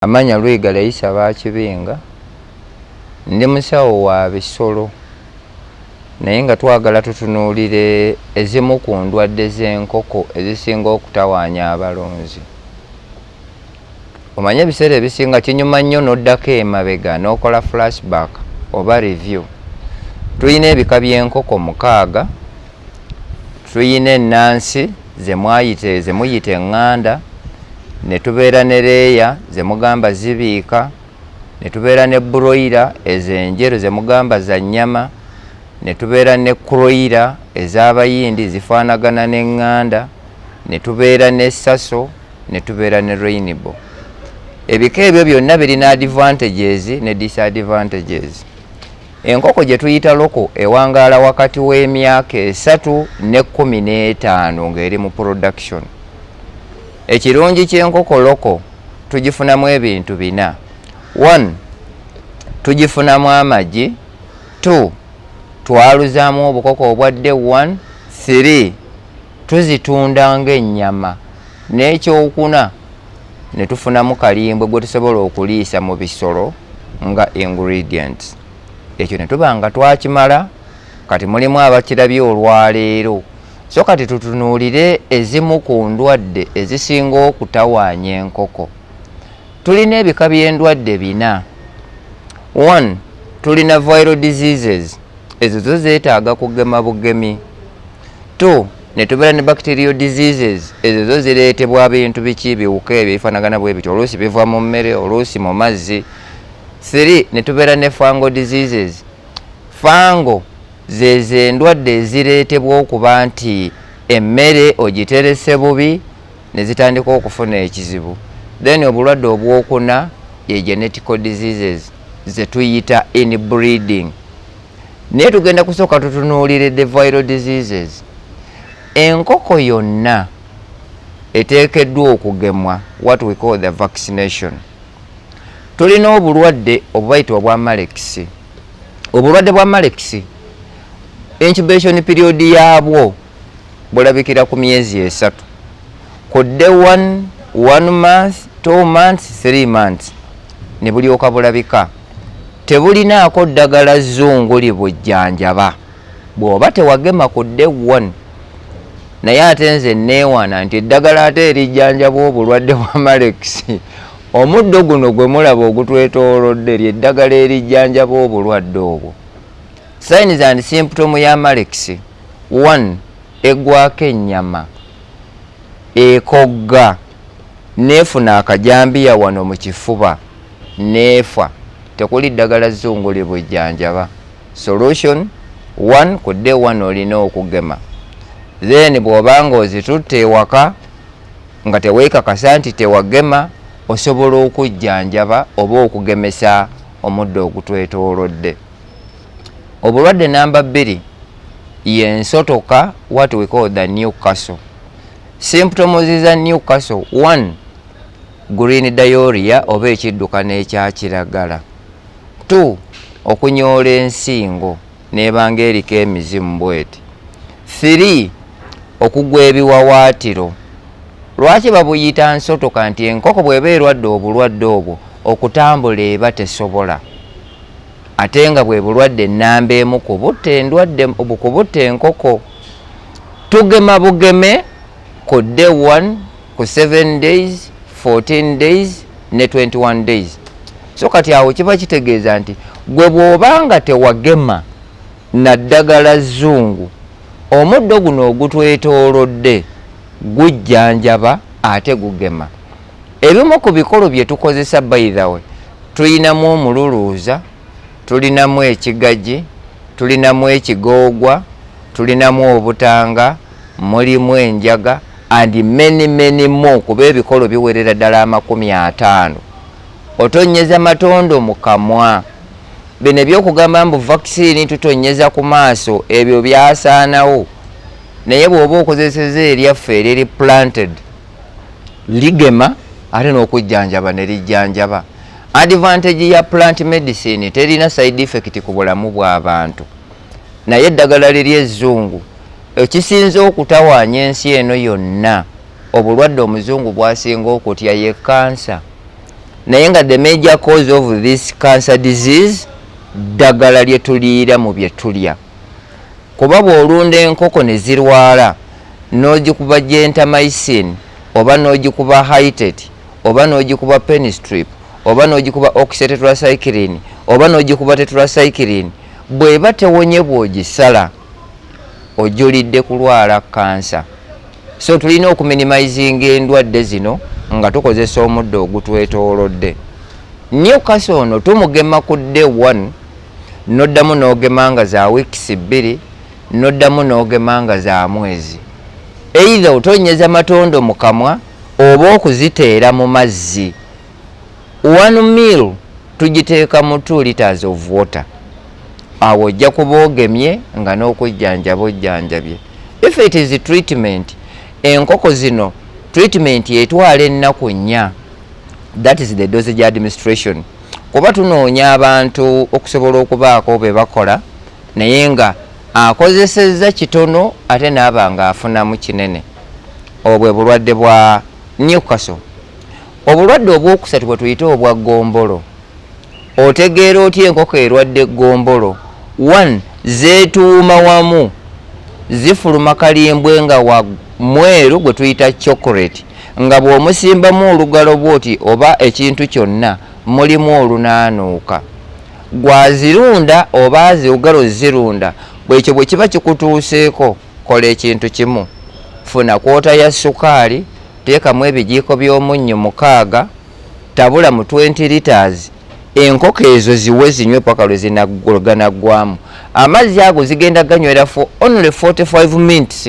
Amanya LUIGARE Isa Bakibinga ndi musawo wa bisolo naye nga twagala tutunuulire ezimu ku ndwadde z'enkoko ezisinga okutawaanya abalunzi. Omanye ebiseera ebisinga kinyuma nnyo n'oddako emabega n'okola flashback oba review. Tuyina ebika by'enkoko 6, tuyina ennansi ze muyita eŋŋanda, ne tubeera ne leeya ze mugamba zibiika, ne tubeera ne broiler ez'enjeru ze mugamba za nnyama, ne tubeera ne kroiler ez'abayindi zifaanagana n'eŋŋanda, ne tubeera ne saso, ne tubeera ne rainbow. Ebika ebyo byonna birina advantages ne disadvantages. Enkoko gye tuyita loko ewangaala wakati w'emyaka 3 ne 15 ng'eri mu production. Ekirungi ky'enkoko loko tugifunamu ebintu 4. 1. Tugifunamu amagi. 2. Twaluzaamu obukoko obwadde 1. 3. Tuzitunda ng'ennyama. N'ekyokuna ne tufunamu kalimbwe gwe tusobola okuliisa mu bisolo nga ingredients. Ekyo ne tuba nga twakimala, kati mulimu abakirabye olwaleero. So kati tutunuulire ezimu ku ndwadde ezisinga okutawaanya enkoko. Tulina ebika by'endwadde 4. 1. Tulina viral diseases, ezo zo zeetaaga kugema bugemi. 2. Ne tubeera ne bacterial diseases, ezo zo zireetebwa bintu biki biwuka ebifaanagana bwe bityo, oluusi biva mu mmere, oluusi mu mazzi. 3. Ne tubeera ne fungal diseases. Fungal zezo endwadde ezireetebwa okuba nti emmere ogiterese bubi ne zitandika okufuna ekizibu. Then obulwadde obwokuna ye genetical diseases ze tuyita inbreeding. Naye tugenda kusooka tutunuulire the viral diseases. Enkoko yonna eteekeddwa okugemwa, what we call the vaccination. Tulina obulwadde obubayita obwa malekisi. Obulwadde bwa malekisi incubation period yaabwo bulabikira ku myezi 3. Ku day 1 month, 2 months, 3 months ne bulyoka bulabika. Tebulinaako ddagala zzungu libujjanjaba bw'oba tewagema ku day 1. Naye ate nze neewaana nti eddagala ate erijjanjaba obulwadde bwa malekisi, omuddo guno gwe mulaba ogutwetoolodde ly'eddagala erijjanjaba obulwadde obwo. Signs and symptoms ya malekisi. 1. Eggwako ennyama, ekogga, neefuna akajambiya wano mu kifuba, neefa. Tekuli ddagala zzungu libujjanjaba. Solution: 1. Ku day 1 olina okugema. Then bw'obanga ozitutte ewaka nga teweekakasa nti tewagema, osobola okujjanjaba oba okugemesa omuddo ogutwetoolodde. Obulwadde namba 2 y'ensotoka, what we call the Newcastle. Symptoms za Newcastle: 1. Green diarrhea oba ekiddukano ekya kiragala. 2. Okunyoola ensingo n'ebanga eriko emizimu bweti. 3. Okugwa ebiwawaatiro. Lwaki babuyita nsotoka? Nti enkoko bw'eba erwadde obulwadde obwo okutambula eba tesobola, ate nga bwe bulwadde nnamba emu ku butta enkoko. Tugema bugeme ku day 1, ku 7 days, 14 days ne 21 days. So kati awo kiba kitegeeza nti gwe bw'obanga tewagema na ddagala zzungu, omuddo guno ogutwetoolodde gujjanjaba ate gugema. Ebimu ku bikolo bye tukozesa by the way, tulinamu omululuuza, tulinamu ekigaji, tulinamu ekigoogwa, tulinamu obutanga, mulimu enjaga and many more, kuba ebikolo biwerera ddala 50. Otonyeza matondo mu kamwa. Bino ebyokugamba mbu vaccine tutonyeza ku maaso, ebyo byasaanawo. Naye bw'oba okozeseza eryaffe eriri planted, ligema ate n'okujjanjaba ne lijjanjaba. Advantage ya plant medicine terina side effect ku bulamu bw'abantu. Naye eddagala liri ezzungu ekisinza okutawaanya ensi eno yonna, obulwadde omuzungu bwasinga okutya ye kansa. naye nga the major cause of this cancer disease ddagala lye tuliira mu bye tulya. Kuba bw'olunda enkoko ne zirwala n'ogikuba gentamicin oba n'ogikuba hytet oba n'ogikuba penistrip oba n'ogikuba oxytetracycline oba n'ogikuba tetracycline, bw'eba tewonye bw'ogisala ojulidde kulwala kansa. So tulina okuminimizinga endwadde zino nga tukozesa omuddo ogutwetoolodde. Newcastle ono tumugema ku day 1 n'oddamu n'ogema nga za weeks 2 n'oddamu n'ogema nga za mwezi. Either otonyeza matondo mu kamwa oba okuziteera mu mazzi. 1 meal tugiteeka mu 2 liters of water. Awo ojja kuba ogemye nga n'okujjanjaba ojjanjabye. If it is a treatment, enkoko zino treatment yetwala ennaku 4. That is the dosage administration. Kuba tunoonya abantu okusobola okubaako be bakola naye nga akozesezza kitono ate n'aba nga afunamu kinene. Obwe bulwadde bwa Newcastle. Obulwadde obwokusatu bwe tuyita obwa ggombolo. Otegeera otya enkoko erwadde ggombolo? 1. Zeetuuma wamu, zifuluma kalimbwe nga wa mweru gwe tuyita chocolate, nga bw'omusimbamu olugalo bwoti oba ekintu kyonna mulimu olunaanuuka. Gwazirunda oba azirugalo zirunda, bwekyo bwe kiba kikutuuseeko kola ekintu kimu. Funa kwota ya sukaali, teekamu ebijiiko by'omunnyo 6, tabula mu 20 liters. Enkoko ezo ziwe zinywe paka lwe zinaganaggwamu. Amazzi ago zigenda ganywera for only 45 minutes.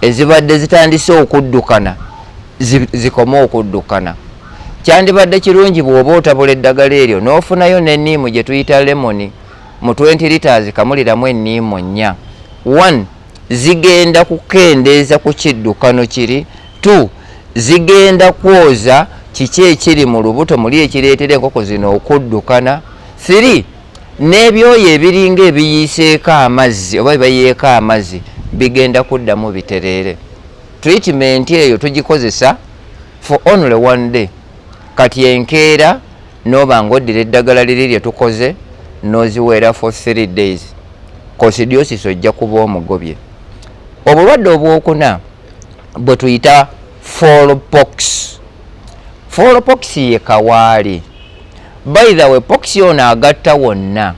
Ezibadde zitandise okuddukana zikoma okuddukana. Kyandibadde kirungi bw'oba otabula eddagala eryo n'ofunayo n'enniimu gye tuyita lemoni mu 20 liters kamuliramu enniimu 4. 1. Zigenda kukendeeza ku kiddukano kiri. 2. Zigenda kwoza kiki ekiri mu lubuto muli ekireetera enkoko zino okuddukana. 3. N'ebyoyo ebiringa ebiyiiseeko amazzi oba ebibayeeko amazzi bigenda kuddamu bitereere. Treatment eyo tugikozesa for only 1 day. Kati enkeera n'oba ng'oddira eddagala liri lye tukoze n'oziweera for 3 days. Kosidiosis ojja kuba omugobye. Obulwadde obwokuna bwe tuyita fowlpox. Fowlpox ye kawaali. By the way, pox ono agatta wonna.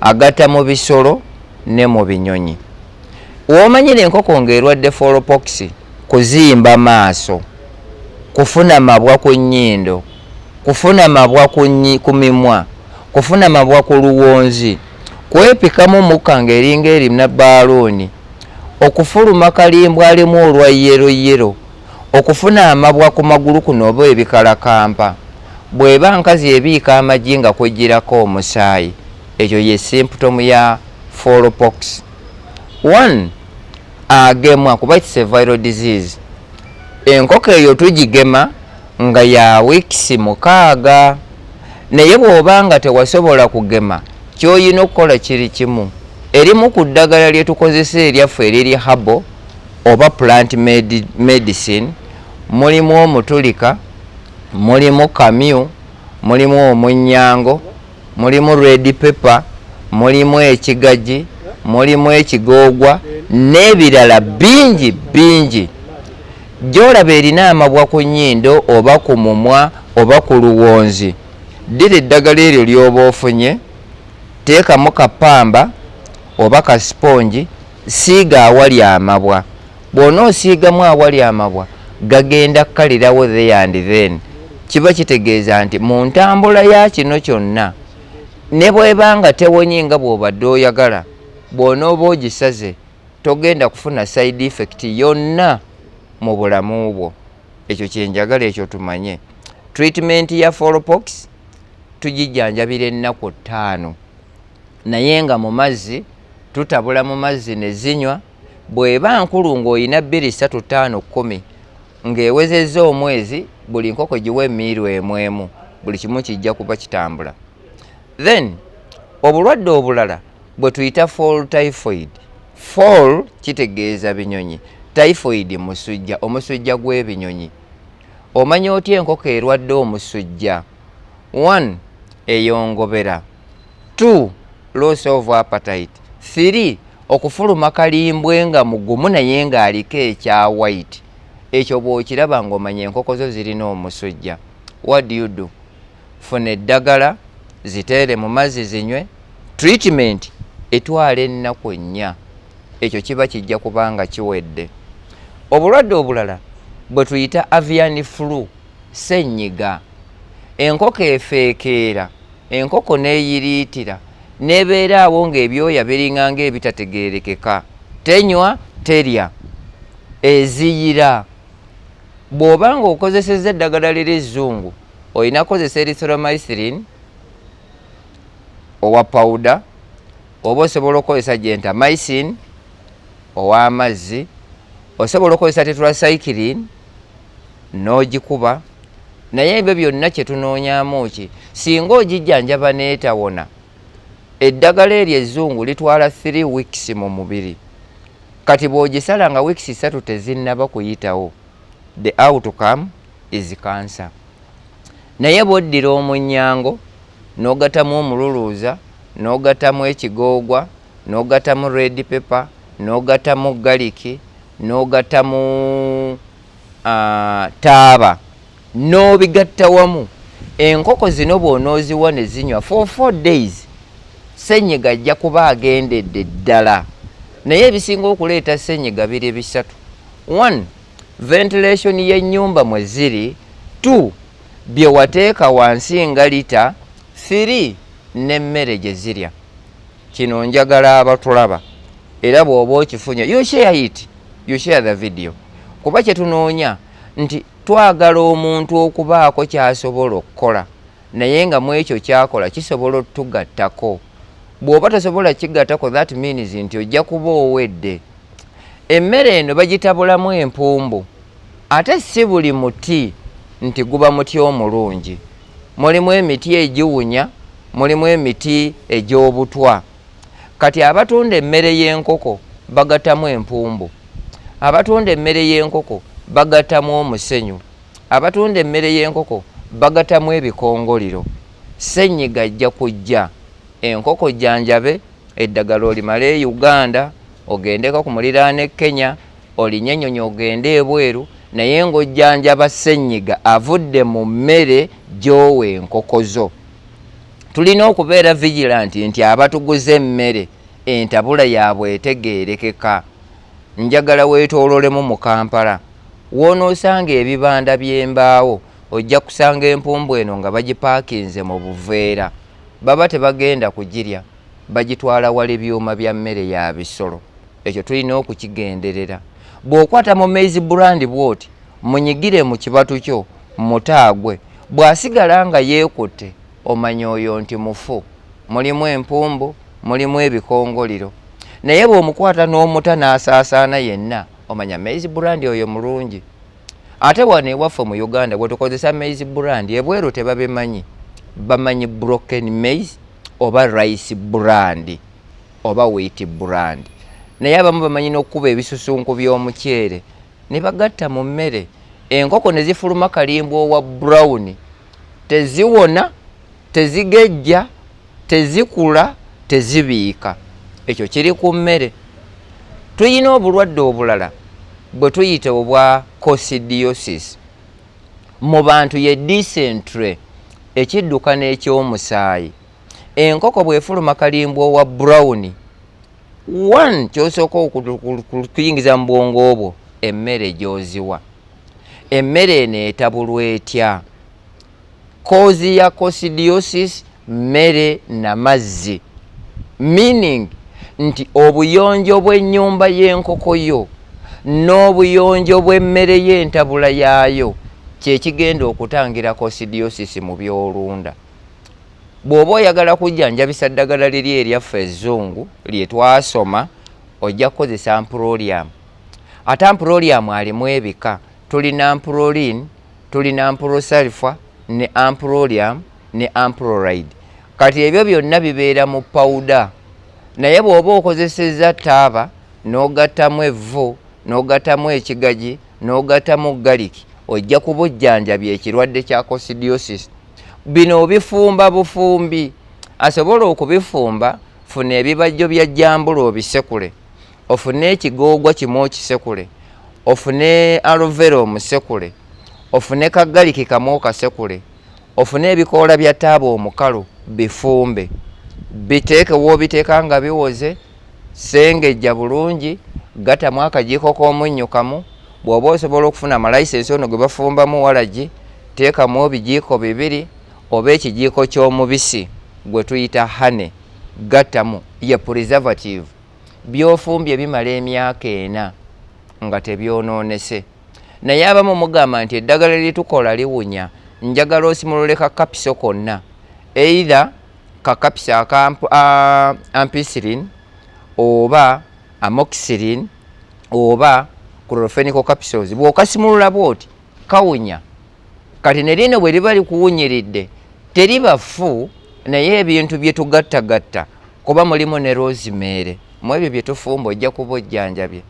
Agatta mu bisolo ne mu binyonyi. W'omanyira enkoko ng'erwadde fowlpox, kuzimba maaso, kufuna mabwa ku nnyindo, kufuna mabwa ku mimwa, kufuna mabwa ku luwonzi, kwepikamu mukka ng'eringa erimna bbaluuni, okufuluma kalimbwa alimu olwa yero, okufuna amabwa ku magulu kuno oba ebikalakampa. Bw'eba nkazi ebiika amagi nga kwegirako omusaayi, ekyo ye symptom ya fowlpox. 1. Agemwa kuba it's a viral disease. Enkoko eyo tugigema nga ya weeks 6. Naye bw'oba nga tewasobola kugema, ky'olina okukola kiri kimu. Erimu ku ddagala lye tukozesa eryaffe eriri herbal oba plant medicine, mulimu omutulika, mulimu kamyu, mulimu omunnyango, mulimu red pepper, mulimu ekigaji, mulimu ekigoogwa n'ebirala bingi. Gy'olaba erina amabwa ku nnyindo oba ku mumwa oba ku luwonzi, ddira eddagala eryo ly'oba ofunye, teekamu kapamba oba ka spongi, siiga awali amabwa. Bw'onoosiigamu awali amabwa gagenda kkalirawo there and then. Kiba kitegeeza nti mu ntambula ya kino kyonna ne bw'eba nga tewonye nga bw'obadde oyagala, bw'onooba ogisaze togenda kufuna side effect yonna mu bulamu bwo. Ekyo kyenjagala ekyo tumanye. Treatment ya fowlpox tugijjanjabira ennaku 5, naye nga mu mazzi tutabula mu mazzi ne zinywa. Bw'eba nkulu ng'olina 2, 3, 5, 10 ng'ewezezza omwezi, buli nkoko giwe emiiru emu, buli kimu kijja kuba kitambula. Then obulwadde obulala bwe tuyita fall typhoid. Fall kitegeeza binyonyi, typhoid musujja, omusujja gw'ebinyonyi. Omanya otya enkoko erwadde omusujja? 1 eyongobera, 2 loss of appetite, 3 okufuluma kalimbwe nga mugumu naye nga aliko ekya white. Ekyo bw'okiraba ng'omanya enkoko zo zirina omusujja. What do? Funa eddagala ziteere mu mazzi zinywe, treatment etwala ennaku 4. Ekyo kiba kijja kubanga kiwedde. Obulwadde obulala bwe tuyita avian flu, ssenyiga. Enkoko efeekeera, enkoko neeyiriitira, nebeera awo ng'ebyoya biringa ng'ebitategeerekeka, tenywa terya, eziyira. Bw'oba ng'okozesezza eddagala ly'ezzungu, olina kozesa erythromycin owa powder, oba osobola okukozesa gentamycin ow'amazzi, osobola okukozesa tetracycline n'ogikuba. Naye ebyo byonna kye tunoonyaamu ki? Singa ogijjanjaba n'etawona, eddagala eryo ezzungu litwala 3 weeks mu mubiri. Kati bw'ogisala nga weeks 3 tezinnaba kuyitawo, the outcome is cancer. Naye bw'oddira omunyango n'ogattamu omululuuza, n'ogattamu ekigoogwa, n'ogattamu red pepper, n'ogattamu garlic, n'ogattamu taaba, n'obigatta wamu, enkoko zino bw'onooziwa ne zinywa for 4 days, ssenyiga ajja kuba agendedde ddala. Naye ebisinga okuleeta ssenyiga biri bisatu. 1 ventilation y'ennyumba mwe ziri, 2 bye wateeka wansi nga lita, 3 n'emmere gye zirya. Kino njagala abatulaba era bw'oba okifunye you share it, you share the video. Kuba kye tunoonya nti twagala omuntu okubaako ky'asobola okukola, naye nga mu ekyo ky'akola kisobola otugattako. Bw'oba tosobola kigattako, that means nti ojja kuba owedde. Emmere eno bagitabulamu empumbu, ate si buli muti nti guba muti omulungi. Mulimu emiti egiwunya, mulimu emiti egy'obutwa. Kati abatunda emmere y'enkoko bagattamu empumbu, abatunda emmere y'enkoko bagattamu omusenyu, abatunda emmere y'enkoko bagattamu ebikongoliro. Ssenyiga ajja kujja. Enkoko jjanjabe, eddagala olimale e Uganda, ogendeko ku muliraano e Kenya, olinyenyonyi ogende ebweru, naye ng'ojjanjaba ssenyiga avudde mu mmere gy'owa enkoko zo. Tulina okubeera vigilant nti abatuguza emmere entabula yaabwe etegeerekeka. Njagala weetoololemu mu Kampala, woonoosanga ebibanda by'embaawo, ojja kusanga empumbu eno nga bagipaakinze mu buveera. Baba tebagenda kugirya, bagitwala wali byuma bya mmere ya bisolo. Ekyo tulina okukigenderera. Bw'okwata mu maize brand bw'oti, munyigire mu kibatu kyo, mutaagwe. Bw'asigala nga yeekutte, omanya oyo nti mufu. Mulimu empumbu, mulimu ebikongoliro. Naye bw'omukwata n'omuta n'asaasaana yenna, omanya maize brand oyo mulungi. Ate wano ewaffe mu Uganda bwe tukozesa maize brand, ebweru tebabimanyi. Bamanyi broken maize oba rice brand oba wheat brand. Naye abamu bamanyi n'okukuba ebisusunku by'omuceere ne bagatta mu mmere. Enkoko ne zifuluma kalimbwa owa brown, teziwona, tezigejja, tezikula, tezibiika. Ekyo kiri ku mmere. Tuyina obulwadde obulala bwe tuyita obwa coccidiosis. Mu bantu ye dysentery, ekiddukano eky'omusaayi. Enkoko bw'efuluma kalimbwa owa brown, 1 ky'osooka okuyingiza mu bwongo obwo, emmere gy'oziwa. Emmere eno etabulwa etya? Kozi ya coccidiosis, mmere na mazzi. Meaning nti obuyonjo bw'ennyumba y'enkoko yo n'obuyonjo bw'emmere y'entabula yaayo kyekigenda okutangira coccidiosis mu byolunda. Bw'oba oyagala kujjanjabisa ddagala liri eryaffe ezzungu lye twasoma, ojja kukozesa amprolium. Ate amprolium alimu ebika. Tulina amproline, tulina amprosulfur, ne amprolium, ne amprolide. Kati ebyo byonna bibeera mu powder. Naye bw'oba okozesezza taaba, n'ogattamu evvu, n'ogattamu ekigagi, n'ogattamu garlic, ojja kubujjanjabya ekirwadde kya coccidiosis. bino obifumba bufumbi. Asobola okubifumba, funa ebibajjo bya jjambula obisekule, ofune ekigoogwa kimu okisekule, ofune aloe vera omusekule, ofune kagaliki kamu okasekule, ofune ebikoola bya taaba omukalu bifumbe, biteeke woobiteeka nga biwoze, sengejja bulungi, gatamu akajiiko k'omunnyo kamu. Bw'oba osobola okufuna amalayisensi ono gwe bafumbamu walagi, teekamu ebijiiko 2 oba ekijiiko ky'omubisi gwe tuyita hane, gattamu ye preservative. Byofumbye bimala emyaka 4 nga tebyonoonese. Naye abamu mugamba nti eddagala litukola liwunya, njagala osimulule kakapiso konna, either kakapiso aka ampicillin oba amoxicillin oba chlorphenical capsules. Bw'okasimulula bw'oti kawunya. Kati ne lino bwe liba likuwunyiridde teriba fu, naye ebintu bye tugattagatta kuba mulimu ne rosemary, mu ebyo bye tufumba ojja kuba ojjanjabye.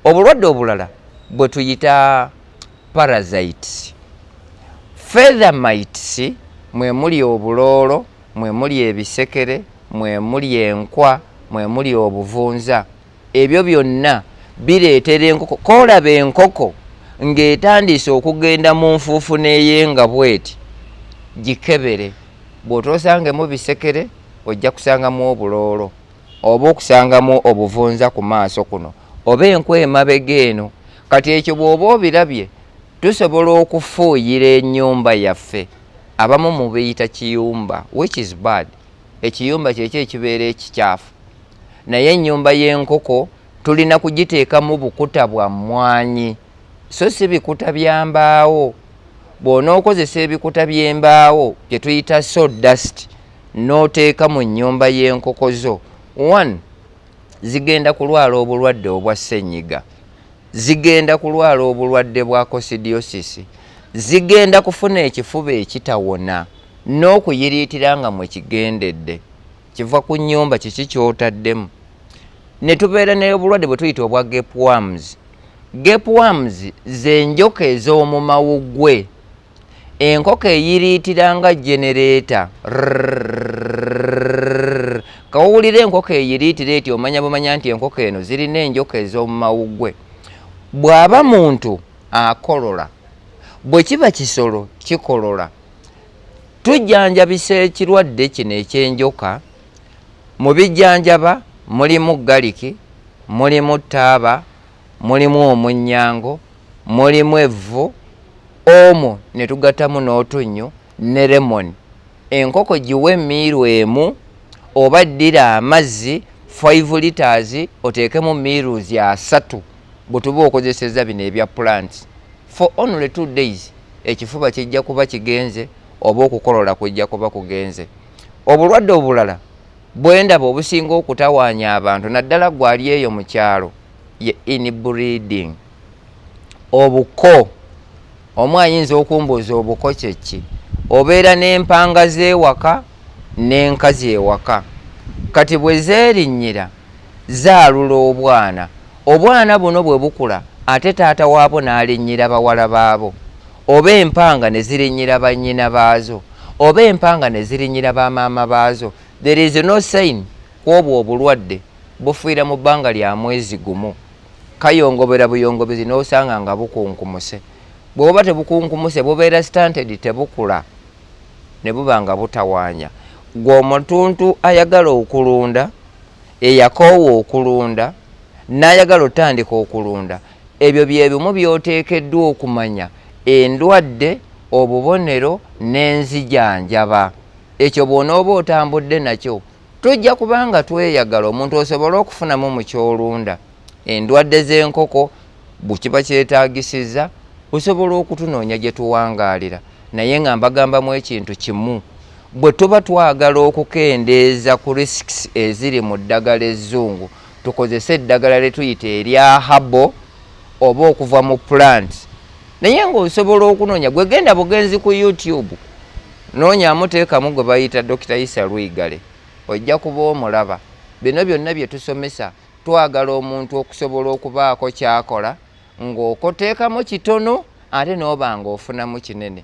Obulwadde obulala bwe tuyita parasites. Feather mites mwe muli obuloolo, mwe muli ebisekere, mwe muli enkwa, mwe muli obuvunza. Ebyo byonna bireetera enkoko. Koolaba enkoko ng'etandise okugenda mu nfuufu n'eyenga bweti, gikebere. Bw'otoosangemu bisekere ojja kusangamu obuloolo, oba okusangamu obuvunza ku maaso kuno, oba enkwa emabega eno. Kati ekyo bw'oba obirabye, tusobola okufuuyira ennyumba yaffe. Abamu mubiyita kiyumba, which is bad. Ekiyumba kyekyo ekibeera ekikyafu. Naye ennyumba y'enkoko tulina kugiteekamu bukuta bwa mmwanyi, so si bikuta bya mbaawo. Bw'onookozesa ebikuta by'embaawo bye tuyita sawdust n'oteeka mu nnyumba y'enkoko zo, 1, zigenda kulwala obulwadde obwa ssenyiga, zigenda kulwala obulwadde bwa coccidiosis, zigenda kufuna ekifuba ekitawona n'okuyiriitira nga mwe kigendedde. Kiva ku nnyumba kiki ky'otaddemu. Ne tubeera n'obulwadde bwe tuyita obwa gapworms. Gapworms ze njoka ez'omu mawuggwe. Enkoko eyiriitira nga generator. Kawulira enkoko eyiriitira eti omanya bumanya nti enkoko eno zirina enjoka ez'omu mawuggwe. Bw'aba muntu akolola, bwe kiba kisolo kikolola, tujjanjabisa ekirwadde kino eky'enjoka. Mu bijjanjaba mulimu galiki, mulimu taaba, mulimu omunnyango, mulimu evvu, omo ne tugattamu n'otunnyo ne lemon. Enkoko giwe emiiru emu oba ddira amazzi 5 liters oteekemu miruzi 3 bwe tuba okozesezza bino ebya plants for only 2 days. Ekifuba kijja kuba kigenze oba okukolola kujja kuba kugenze. Obulwadde obulala bwendaba obusinga okutawaanya abantu naddala gwali eyo mu kyalo ye inbreeding. Obuko, omu ayinza okumbuuza obuko kyeki. Obeera n'empanga z'ewaka n'enkazi ewaka, kati bwe zeerinnyira zaalula obwana. Obwana buno bwe bukula ate taata waabo n'alinnyira bawala baabo, oba empanga ne zirinnyira bannyina baazo, oba empanga ne zirinnyira bamaama baazo. There is no sign kw'obwo obulwadde bufiira mu bbanga lya mwezi gumu. Kayongobera buyongobezi n'osanga nga bukunkumuse. Bw'oba tebukunkumuse bubeera stunted, tebukula ne buba nga butawaanya. Gw'omutuntu ayagala okulunda, eyakoowa okulunda, n'ayagala otandika okulunda, ebyo bye bimu by'oteekeddwa okumanya endwadde, obubonero n'enzijanjaba. Ekyo bw'onooba otambudde nakyo tujja kubanga tweyagala omuntu osobola okufunamu mu kyolunda. Endwadde z'enkoko bukiba kyetaagisizza osobola okutunoonya gye tuwangaalira. Naye nga mbagambamu ekintu kimu, bwe tuba twagala okukendeeza ku risks eziri mu ddagala ezzungu, tukozese eddagala lye tuyita erya habo oba okuva mu plant. Naye ng'osobola okunoonya, gwe genda bugenzi ku YouTube noonyamu teekamu gwe bayita Dr. Issa LUIGARE, ojja kuba omulaba. Bino byonna bye tusomesa twagala omuntu okusobola okubaako kyakola ng'okoteekamu kitono ate n'oba ng'ofunamu kinene.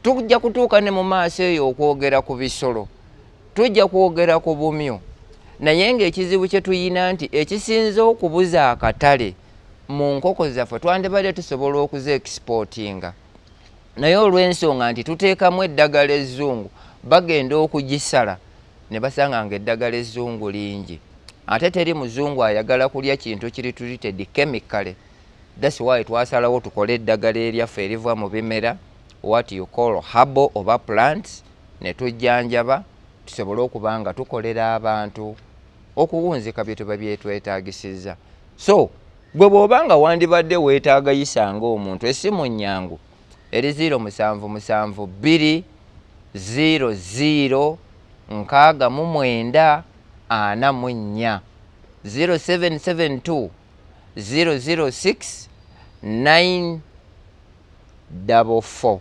tujja kutuuka ne mu maaso eyo okwogera ku bisolo, tujja kwogera ku bumyu, naye ng'ekizibu kye tuyina nti ekisinza okubuza akatale mu nkoko zaffe twandibadde tusobola okuzeexportinga, naye olw'ensonga nti tuteekamu eddagala ezzungu bagenda okugisala ne basanga nga eddagala ezzungu lingi, ate teri muzungu ayagala kulya kintu kiri treated chemically. That's why twasalawo tukole eddagala eryaffe eriva mu bimera, what you call herbal oba plants, ne tujjanjaba tusobole okuba nga tukolera abantu okuwunzika bye tuba byetwetaagisizza. So gwe bw'oba nga wandibadde weetaaga yisanga omuntu essimu nnyangu eri 077 2 00 69 44 0772 006 944.